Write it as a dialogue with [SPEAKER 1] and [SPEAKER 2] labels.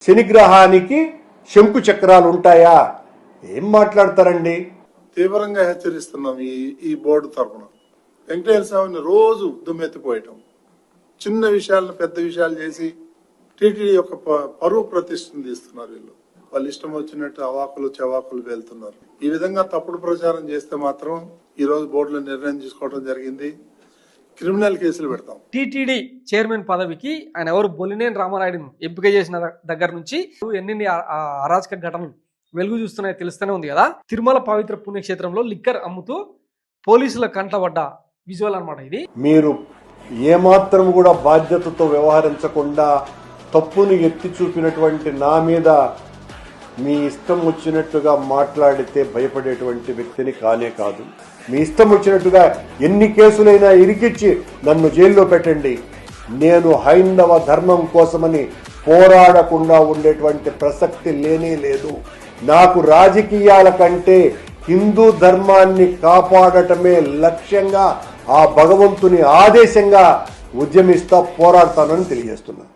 [SPEAKER 1] శనిగ్రహానికి శంకు చక్రాలు ఉంటాయా? ఏం మాట్లాడతారండి?
[SPEAKER 2] తీవ్రంగా హెచ్చరిస్తున్నాం ఈ బోర్డు తరఫున. వెంకటేశ్వర స్వామిని రోజు దుమ్మెత్తిపోయటం, చిన్న విషయాలను పెద్ద విషయాలు చేసి టీటీడీ యొక్క పరువు ప్రతిష్టను తీస్తున్నారు. వాళ్ళు ఇష్టం వచ్చినట్టు అవాకులు చవాకులు వెళ్తున్నారు. ఈ విధంగా తప్పుడు ప్రచారం చేస్తే మాత్రం ఈ రోజు బోర్డులో నిర్ణయం తీసుకోవడం జరిగింది. క్రిమినల్ కేసులు పెడతాం.
[SPEAKER 3] టీటీడీ చైర్మన్ పదవికి ఆయన ఎవరు బొలినేని రామారాయుడును ఎంపిక చేసిన దగ్గర నుంచి ఎన్ని అరాచక ఘటనలు వెలుగు చూస్తున్నాయో తెలుస్తూనే ఉంది కదా. తిరుమల పవిత్ర పుణ్యక్షేత్రంలో లిక్కర్ అమ్ముతూ పోలీసుల కంటపడ్డ విజువల్ అన్నమాట ఇది.
[SPEAKER 1] మీరు ఏమాత్రం కూడా బాధ్యతతో వ్యవహరించకుండా తప్పును ఎత్తి చూపినటువంటి నా మీద మీ ఇష్టం వచ్చినట్టుగా మాట్లాడితే భయపడేటువంటి వ్యక్తిని కానే కాదు. మీ ఇష్టం వచ్చినట్టుగా ఎన్ని కేసులైనా ఇరికిచ్చి నన్ను జైల్లో పెట్టండి, నేను హైందవ ధర్మం కోసమని పోరాడకుండా ఉండేటువంటి ప్రసక్తి లేనే లేదు. నాకు రాజకీయాల కంటే హిందూ ధర్మాన్ని కాపాడటమే లక్ష్యంగా, ఆ భగవంతుని ఆదేశంగా ఉద్యమిస్తా పోరాడతానని తెలియజేస్తున్నా.